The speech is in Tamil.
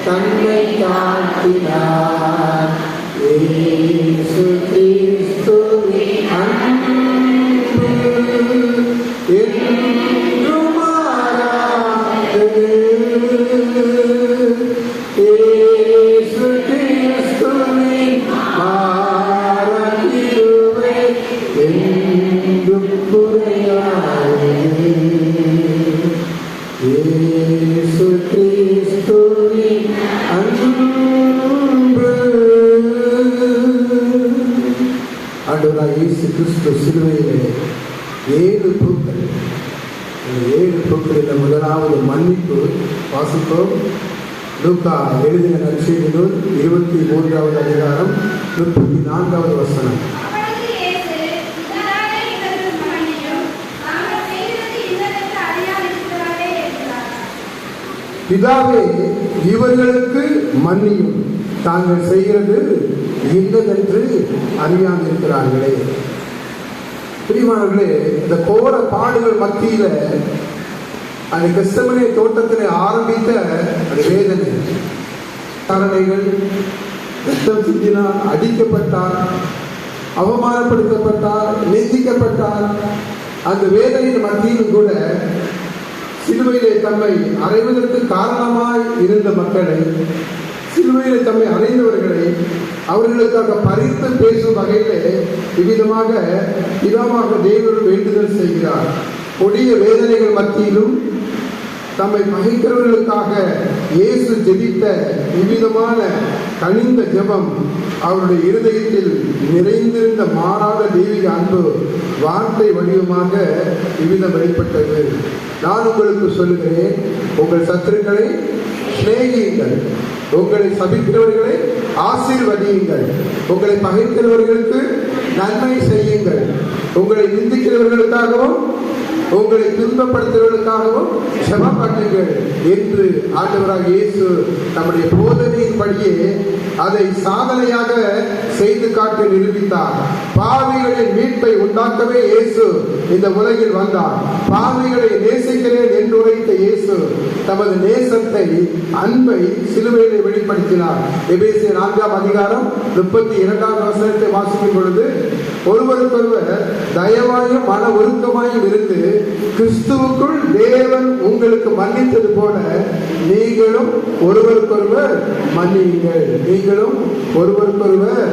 தன்னை காட்டினார். இயேசு கிறிஸ்துவின் அன்பு என்றும் மாறாதது. இயேசு கிறிஸ்துவின் மாறக்கிருபை என்றும் குறையாதது. இயேசு கிறிஸ்துவின் அன்பு. ஆண்டவராகிய இயேசு கிறிஸ்து சிலுவையிலே 7 பூக்கள், இந்த 7 பூக்களில் முதலாவது மன்னிப்பு வாசிப்போம். லூக்கா எழுதின நற்செய்தி நூல் 23வது அதிகாரம் 34வது வசனம். பிதாவே, இவர்களுக்கு மன்னியும், தாங்கள் செய்கிறது இன்னதென்று அறியாதிருக்கிறார்களே. பிரியமானவர்களே, இந்த கோர பாடுகள் மத்தியில அந்த கெத்செமனே தோட்டத்திலே ஆரம்பித்த அந்த வேதனை, காரணைகள், ரத்தம் சிந்தினார், அடிக்கப்பட்டார், அவமானப்படுத்தப்பட்டார், நிந்திக்கப்பட்டார். அந்த வேதனையின் மத்தியிலும் கூட சிலுவையிலே தம்மை அறைவதற்கு காரணமாய் இருந்த மக்களை, சிலுவையிலே தம்மை அறைந்தவர்களை அவர்களுக்காக பறித்து பேசும் வகையிலே இவ்விதமாக இதமாக தேவன் வேண்டுதல் செய்கிறார். கொடிய வேதனைகள் மத்தியிலும் தம்மை பகைக்கிறவர்களுக்காக இயேசு ஜெபித்த இவ்விதமான கனிந்த ஜெபம் அவருடைய இருதயத்தில் நிறைந்திருந்த மாறாத தெய்வீக அன்பு வார்த்தை வடிவமாக இவ்விதம் வெளிப்பட்டது. நான் உங்களுக்கு சொல்லுகிறேன், உங்கள் சத்துருக்களை சிநேகியுங்கள், உங்களை சபிக்கிறவர்களை ஆசீர்வதியுங்கள், உங்களை பகைக்கிறவர்களுக்கு நன்மை செய்யுங்கள், உங்களை நிந்திக்கிறவர்களுக்காகவும் உங்களை துன்பப்படுத்துவதற்காகவும் ஜெபம் பண்ணுங்கள் என்று ஆண்டவராக இயேசு நம்முடைய போதனையின்படியே அதை சாதனையாக செய்து காட்டி நிரூபித்தார். பாவிகளின் மீட்பை உண்டாக்கவே இயேசு இந்த உலகில் வந்தார். பாவிகளை நேசிக்கிறேன் என்று உரைத்த இயேசு தமது நேசத்தை, அன்பை சிலுவையிலே வெளிப்படுத்தினார். எபேசியர் 4ஆம் அதிகாரம் 32வது வசனத்தை வாசிக்கும் பொழுது, ஒருவருக்கொருவர் தயவாயும் மன ஒருக்கமாயும் இருந்து கிறிஸ்துவுக்குள் தேவன் உங்களுக்கு மன்னித்தது போல நீங்களும் ஒருவருக்கொருவர் மன்னியுங்கள். நீங்களும் ஒருவருக்கொருவர்